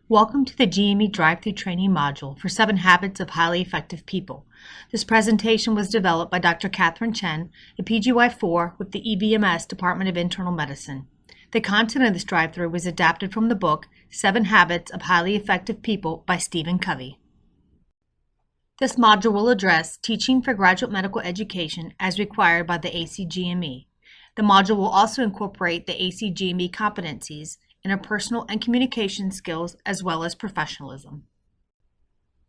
Welcome to the GME Drive-Thru Training Module for 7 Habits of Highly Effective People. This presentation was developed by Dr. Catherine Chen, a PGY4 with the EVMS Department of Internal Medicine. The content of this drive-thru was adapted from the book 7 Habits of Highly Effective People by Stephen Covey. This module will address teaching for graduate medical education as required by the ACGME. The module will also incorporate the ACGME competencies, interpersonal and communication skills, as well as professionalism.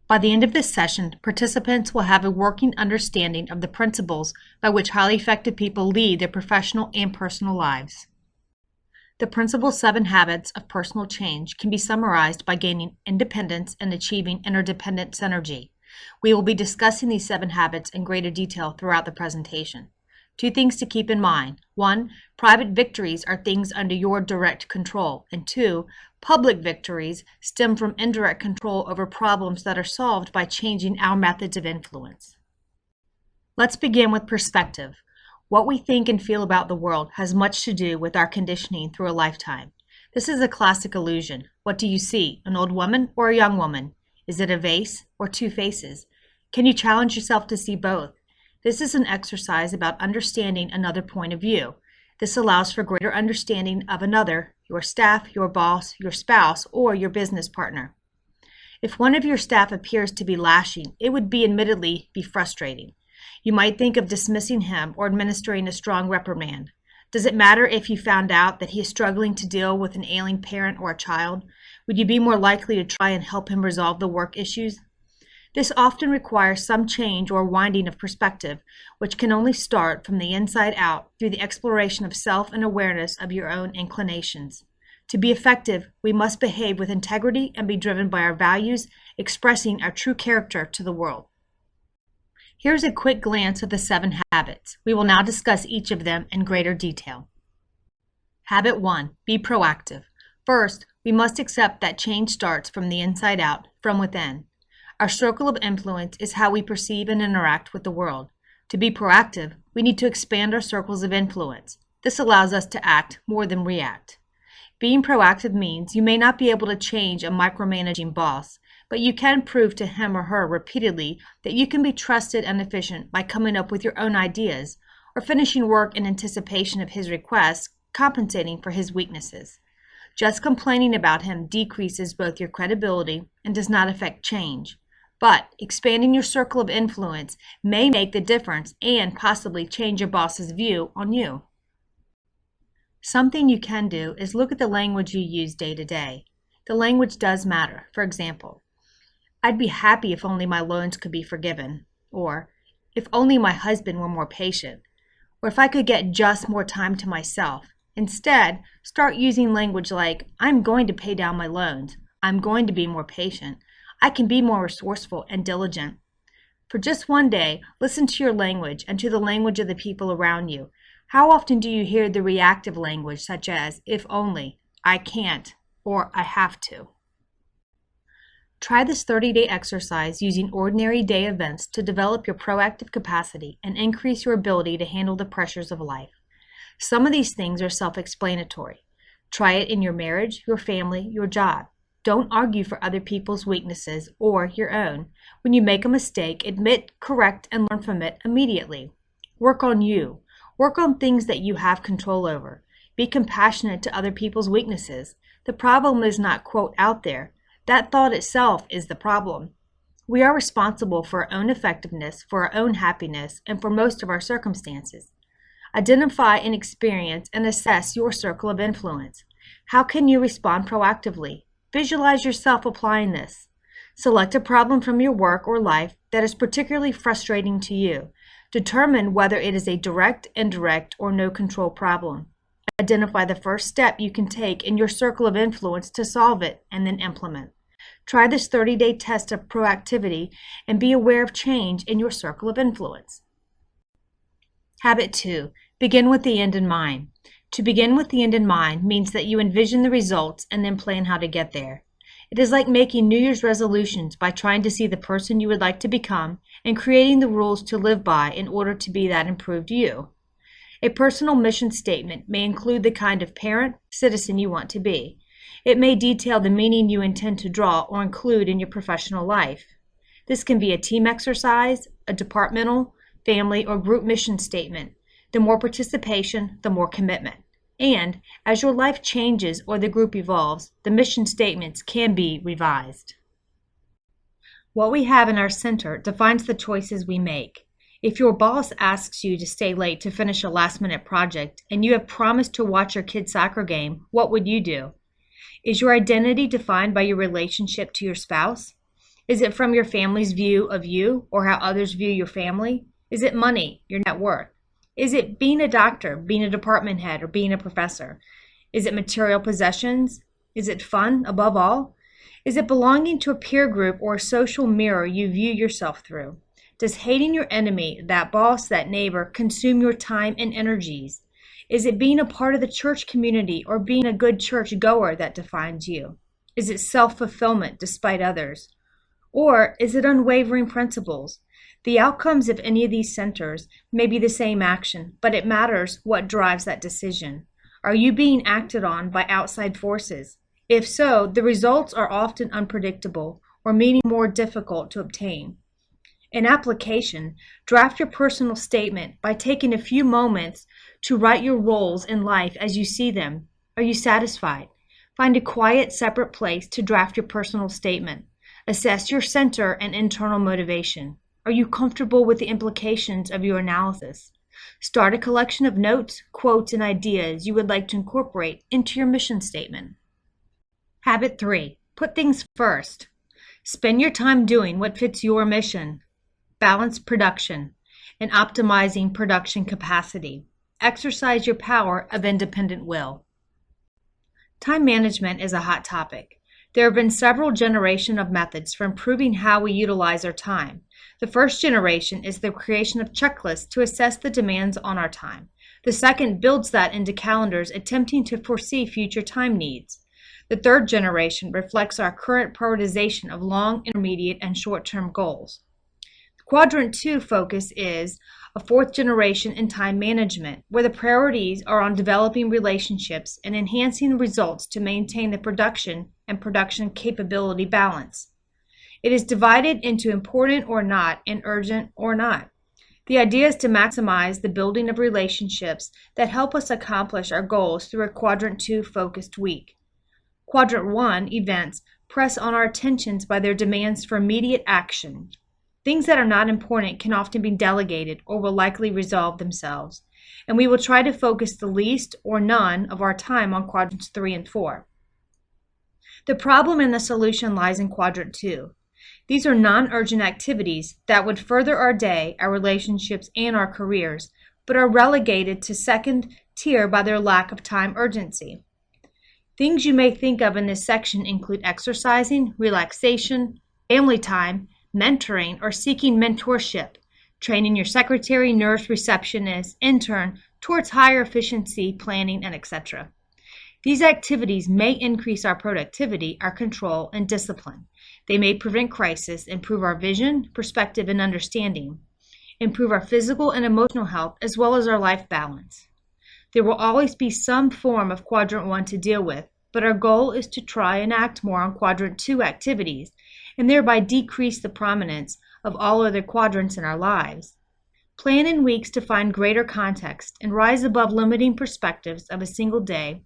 By the end of this session, participants will have a working understanding of the principles by which highly effective people lead their professional and personal lives. The principal 7 habits of personal change can be summarized by gaining independence and achieving interdependent synergy. We will be discussing these 7 habits in greater detail throughout the presentation. 2 things to keep in mind. 1, private victories are things under your direct control. And 2, public victories stem from indirect control over problems that are solved by changing our methods of influence. Let's begin with perspective. What we think and feel about the world has much to do with our conditioning through a lifetime. This is a classic illusion. What do you see, an old woman or a young woman? Is it a vase or 2 faces? Can you challenge yourself to see both? This is an exercise about understanding another point of view. This allows for greater understanding of another, your staff, your boss, your spouse, or your business partner. If one of your staff appears to be lashing, it would admittedly be frustrating. You might think of dismissing him or administering a strong reprimand. Does it matter if you found out that he is struggling to deal with an ailing parent or a child? Would you be more likely to try and help him resolve the work issues? This often requires some change or winding of perspective, which can only start from the inside out through the exploration of self and awareness of your own inclinations. To be effective, we must behave with integrity and be driven by our values, expressing our true character to the world. Here's a quick glance at the 7 habits. We will now discuss each of them in greater detail. Habit 1, be proactive. First, we must accept that change starts from the inside out, from within. Our circle of influence is how we perceive and interact with the world. To be proactive, we need to expand our circles of influence. This allows us to act more than react. Being proactive means you may not be able to change a micromanaging boss, but you can prove to him or her repeatedly that you can be trusted and efficient by coming up with your own ideas or finishing work in anticipation of his requests, compensating for his weaknesses. Just complaining about him decreases both your credibility and does not affect change. But expanding your circle of influence may make the difference and possibly change your boss's view on you. Something you can do is look at the language you use day to day. The language does matter. For example, I'd be happy if only my loans could be forgiven, or if only my husband were more patient, or if I could get just more time to myself. Instead, start using language like, I'm going to pay down my loans, I'm going to be more patient, I can be more resourceful and diligent. For just one day, listen to your language and to the language of the people around you. How often do you hear the reactive language such as, if only, I can't, or I have to? Try this 30-day exercise using ordinary day events to develop your proactive capacity and increase your ability to handle the pressures of life. Some of these things are self-explanatory. Try it in your marriage, your family, your job. Don't argue for other people's weaknesses or your own. When you make a mistake, admit, correct, and learn from it immediately. Work on you. Work on things that you have control over. Be compassionate to other people's weaknesses. The problem is not, quote, out there. That thought itself is the problem. We are responsible for our own effectiveness, for our own happiness, and for most of our circumstances. Identify and experience and assess your circle of influence. How can you respond proactively? Visualize yourself applying this. Select a problem from your work or life that is particularly frustrating to you. Determine whether it is a direct, indirect, or no control problem. Identify the first step you can take in your circle of influence to solve it, and then implement. Try this 30-day test of proactivity and be aware of change in your circle of influence. Habit 2. Begin with the end in mind. To begin with the end in mind means that you envision the results and then plan how to get there. It is like making New Year's resolutions by trying to see the person you would like to become and creating the rules to live by in order to be that improved you. A personal mission statement may include the kind of parent, citizen you want to be. It may detail the meaning you intend to draw or include in your professional life. This can be a team exercise, a departmental, family, or group mission statement. The more participation, the more commitment. And as your life changes or the group evolves, the mission statements can be revised. What we have in our center defines the choices we make. If your boss asks you to stay late to finish a last-minute project and you have promised to watch your kid's soccer game, what would you do? Is your identity defined by your relationship to your spouse? Is it from your family's view of you or how others view your family? Is it money, your net worth? Is it being a doctor, being a department head, or being a professor? Is it material possessions? Is it fun, above all? Is it belonging to a peer group or a social mirror you view yourself through? Does hating your enemy, that boss, that neighbor, consume your time and energies? Is it being a part of the church community or being a good church goer that defines you? Is it self-fulfillment despite others? Or is it unwavering principles? The outcomes of any of these centers may be the same action, but it matters what drives that decision. Are you being acted on by outside forces? If so, the results are often unpredictable or meaning more difficult to obtain. In application, draft your personal statement by taking a few moments to write your roles in life as you see them. Are you satisfied? Find a quiet, separate place to draft your personal statement. Assess your center and internal motivation. Are you comfortable with the implications of your analysis? Start a collection of notes, quotes, and ideas you would like to incorporate into your mission statement. Habit 3. Put things first. Spend your time doing what fits your mission. Balance production and optimizing production capacity. Exercise your power of independent will. Time management is a hot topic. There have been several generations of methods for improving how we utilize our time. The first generation is the creation of checklists to assess the demands on our time. The second builds that into calendars, attempting to foresee future time needs. The third generation reflects our current prioritization of long, intermediate, and short-term goals. Quadrant 2 focus is a fourth generation in time management, where the priorities are on developing relationships and enhancing the results to maintain the production and production capability balance. It is divided into important or not and urgent or not. The idea is to maximize the building of relationships that help us accomplish our goals through a Quadrant 2 focused week. Quadrant 1 events press on our attentions by their demands for immediate action. Things that are not important can often be delegated or will likely resolve themselves, and we will try to focus the least or none of our time on Quadrants 3 and 4. The problem and the solution lies in Quadrant 2. These are non-urgent activities that would further our day, our relationships, and our careers, but are relegated to second tier by their lack of time urgency. Things you may think of in this section include exercising, relaxation, family time, mentoring or seeking mentorship, training your secretary, nurse, receptionist, intern towards higher efficiency planning, and etc. These activities may increase our productivity, our control, and discipline. They may prevent crisis, improve our vision, perspective, and understanding, improve our physical and emotional health, as well as our life balance. There will always be some form of Quadrant 1 to deal with, but our goal is to try and act more on Quadrant 2 activities and thereby decrease the prominence of all other quadrants in our lives. Plan in weeks to find greater context and rise above limiting perspectives of a single day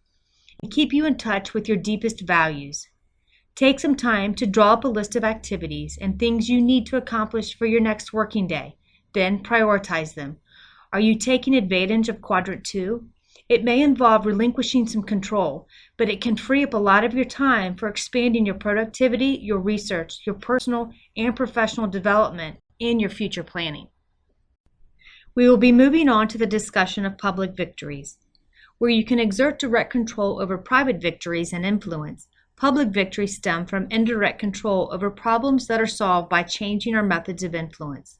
and keep you in touch with your deepest values. Take some time to draw up a list of activities and things you need to accomplish for your next working day. Then prioritize them. Are you taking advantage of Quadrant 2? It may involve relinquishing some control, but it can free up a lot of your time for expanding your productivity, your research, your personal and professional development, and your future planning. We will be moving on to the discussion of public victories. Where you can exert direct control over private victories and influence, public victories stem from indirect control over problems that are solved by changing our methods of influence.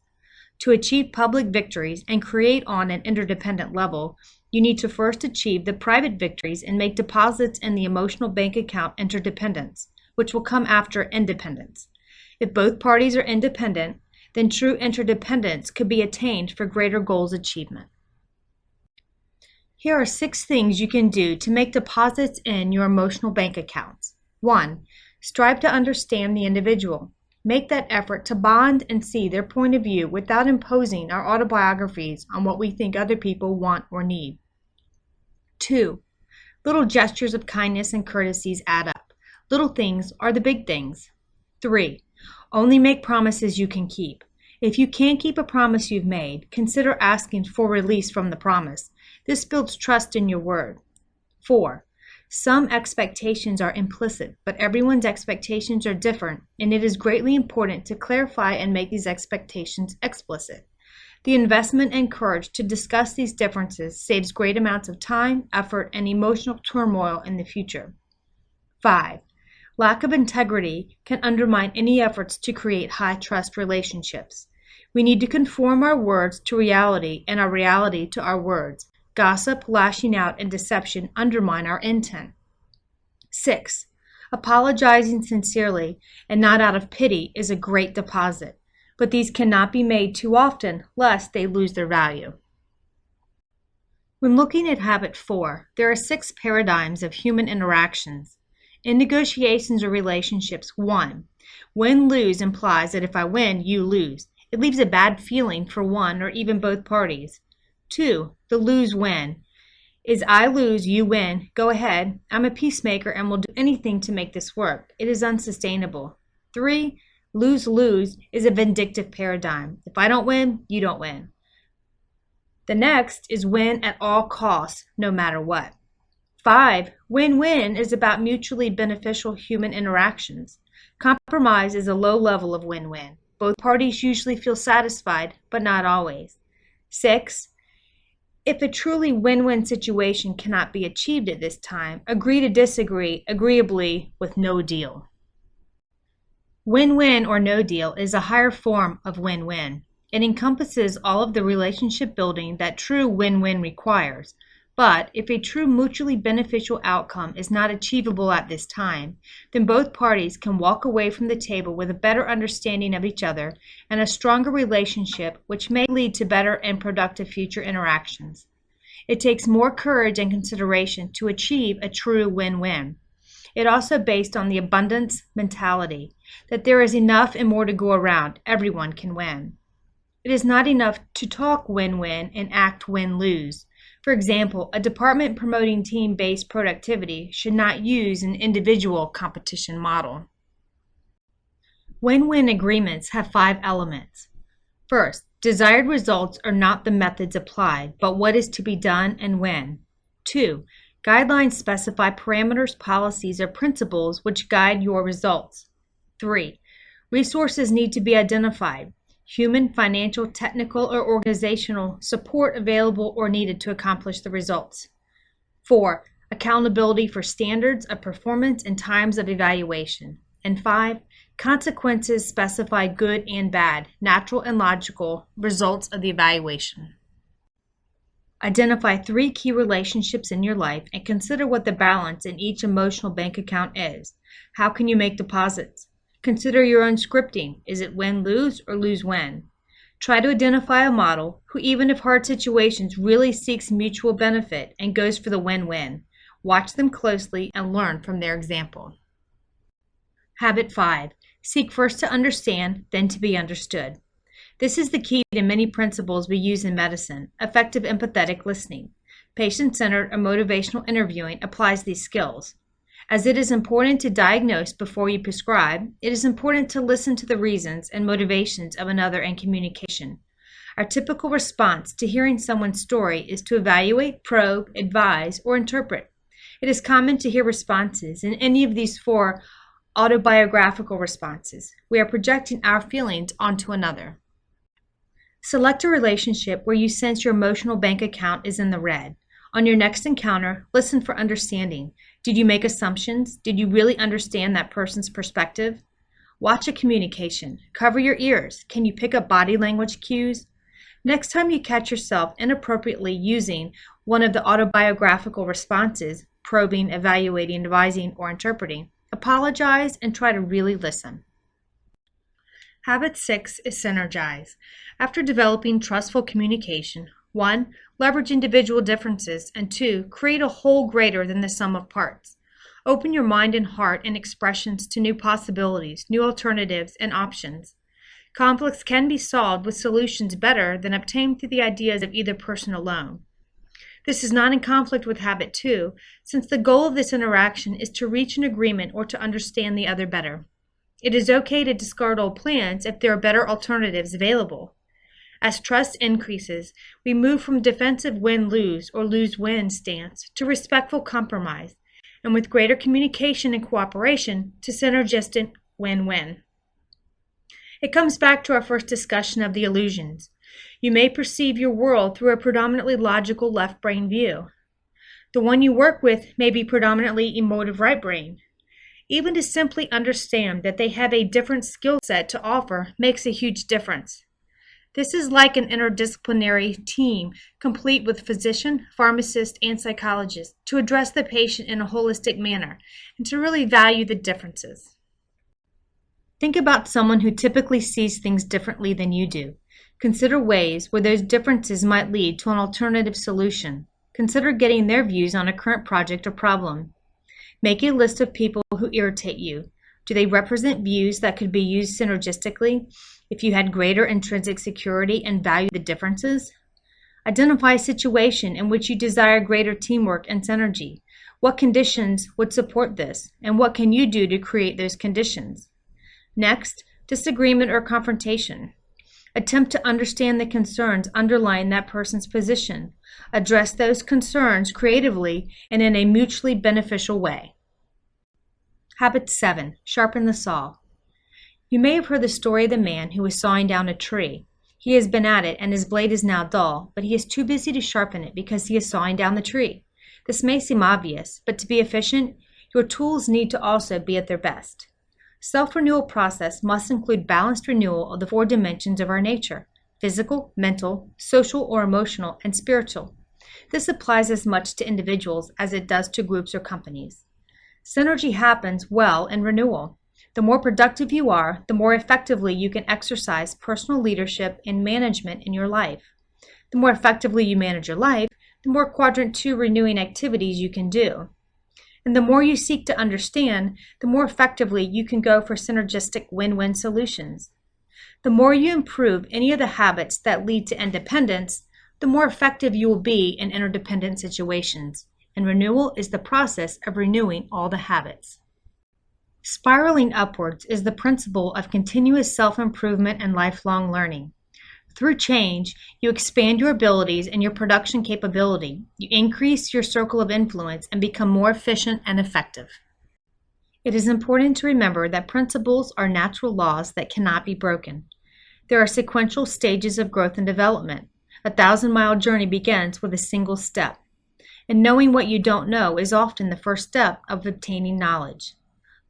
To achieve public victories and create on an interdependent level, you need to first achieve the private victories and make deposits in the emotional bank account interdependence, which will come after independence. If both parties are independent, then true interdependence could be attained for greater goals achievement. Here are 6 things you can do to make deposits in your emotional bank accounts. 1. Strive to understand the individual. Make that effort to bond and see their point of view without imposing our autobiographies on what we think other people want or need. 2. Little gestures of kindness and courtesies add up. Little things are the big things. 3. Only make promises you can keep. If you can't keep a promise you've made, consider asking for release from the promise. This builds trust in your word. 4. Some expectations are implicit, but everyone's expectations are different, and it is greatly important to clarify and make these expectations explicit. The investment and courage to discuss these differences saves great amounts of time, effort, and emotional turmoil in the future. 5. Lack of integrity can undermine any efforts to create high-trust relationships. We need to conform our words to reality and our reality to our words. Gossip, lashing out, and deception undermine our intent. 6. Apologizing sincerely and not out of pity is a great deposit, but these cannot be made too often lest they lose their value. When looking at habit 4, there are 6 paradigms of human interactions. In negotiations or relationships, 1. Win-lose implies that if I win, you lose. It leaves a bad feeling for one or even both parties. 2. The lose-win is I lose, you win. Go ahead. I'm a peacemaker and will do anything to make this work. It is unsustainable. 3. Lose-lose is a vindictive paradigm. If I don't win, you don't win. The next is win at all costs, no matter what. 5. Win-win is about mutually beneficial human interactions. Compromise is a low level of win-win. Both parties usually feel satisfied, but not always. 6. If a truly win-win situation cannot be achieved at this time, agree to disagree agreeably with no deal. Win-win or no deal is a higher form of win-win. It encompasses all of the relationship building that true win-win requires. But if a true mutually beneficial outcome is not achievable at this time, then both parties can walk away from the table with a better understanding of each other and a stronger relationship, which may lead to better and productive future interactions. It takes more courage and consideration to achieve a true win-win. It also based on the abundance mentality, that there is enough and more to go around. Everyone can win. It is not enough to talk win-win and act win-lose. For example, a department promoting team-based productivity should not use an individual competition model. Win-win agreements have 5 elements. First, desired results are not the methods applied, but what is to be done and when. 2. Guidelines specify parameters, policies, or principles which guide your results. 3. Resources need to be identified. Human, financial, technical, or organizational support available or needed to accomplish the results. 4. Accountability for standards of performance and times of evaluation. And 5. Consequences specify good and bad, natural and logical results of the evaluation. Identify 3 key relationships in your life and consider what the balance in each emotional bank account is. How can you make deposits? Consider your own scripting. Is it win-lose or lose-win? Try to identify a model who, even if hard situations, really seeks mutual benefit and goes for the win-win. Watch them closely and learn from their example. Habit 5. Seek first to understand, then to be understood. This is the key to many principles we use in medicine. Effective empathetic listening. Patient-centered or motivational interviewing applies these skills. As it is important to diagnose before you prescribe, it is important to listen to the reasons and motivations of another in communication. Our typical response to hearing someone's story is to evaluate, probe, advise, or interpret. It is common to hear responses in any of these 4 autobiographical responses. We are projecting our feelings onto another. Select a relationship where you sense your emotional bank account is in the red. On your next encounter, listen for understanding. Did you make assumptions? Did you really understand that person's perspective? Watch a communication. Cover your ears. Can you pick up body language cues? Next time you catch yourself inappropriately using one of the autobiographical responses, probing, evaluating, advising, or interpreting, apologize and try to really listen. Habit 6 is synergize. After developing trustful communication, 1. Leverage individual differences, and 2. Create a whole greater than the sum of parts. Open your mind and heart and expressions to new possibilities, new alternatives, and options. Conflicts can be solved with solutions better than obtained through the ideas of either person alone. This is not in conflict with habit 2, since the goal of this interaction is to reach an agreement or to understand the other better. It is okay to discard old plans if there are better alternatives available. As trust increases, we move from defensive win-lose or lose-win stance to respectful compromise, and with greater communication and cooperation to synergistic win-win. It comes back to our first discussion of the illusions. You may perceive your world through a predominantly logical left brain view. The one you work with may be predominantly emotive right brain. Even to simply understand that they have a different skill set to offer makes a huge difference. This is like an interdisciplinary team, complete with physician, pharmacist, and psychologist, to address the patient in a holistic manner and to really value the differences. Think about someone who typically sees things differently than you do. Consider ways where those differences might lead to an alternative solution. Consider getting their views on a current project or problem. Make a list of people who irritate you. Do they represent views that could be used synergistically if you had greater intrinsic security and value the differences? Identify a situation in which you desire greater teamwork and synergy. What conditions would support this, and what can you do to create those conditions? Next, disagreement or confrontation. Attempt to understand the concerns underlying that person's position. Address those concerns creatively and in a mutually beneficial way. Habit 7. Sharpen the saw. You may have heard the story of the man who was sawing down a tree. He has been at it and his blade is now dull, but he is too busy to sharpen it because he is sawing down the tree. This may seem obvious, but to be efficient, your tools need to also be at their best. Self-renewal process must include balanced renewal of the 4 dimensions of our nature: physical, mental, social or emotional, and spiritual. This applies as much to individuals as it does to groups or companies. Synergy happens well in renewal. The more productive you are, the more effectively you can exercise personal leadership and management in your life. The more effectively you manage your life, the more quadrant 2 renewing activities you can do. And the more you seek to understand, the more effectively you can go for synergistic win-win solutions. The more you improve any of the habits that lead to independence, the more effective you will be in interdependent situations. And renewal is the process of renewing all the habits. Spiraling upwards is the principle of continuous self-improvement and lifelong learning. Through change, you expand your abilities and your production capability. You increase your circle of influence and become more efficient and effective. It is important to remember that principles are natural laws that cannot be broken. There are sequential stages of growth and development. A 1,000-mile journey begins with a single step. And knowing what you don't know is often the first step of obtaining knowledge.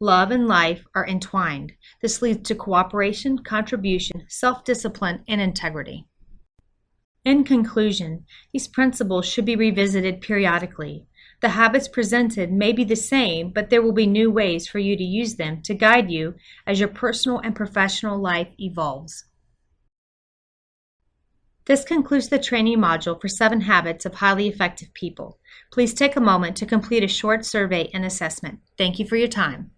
Love and life are entwined. This leads to cooperation, contribution, self-discipline, and integrity. In conclusion, these principles should be revisited periodically. The habits presented may be the same, but there will be new ways for you to use them to guide you as your personal and professional life evolves. This concludes the training module for 7 Habits of Highly Effective People. Please take a moment to complete a short survey and assessment. Thank you for your time.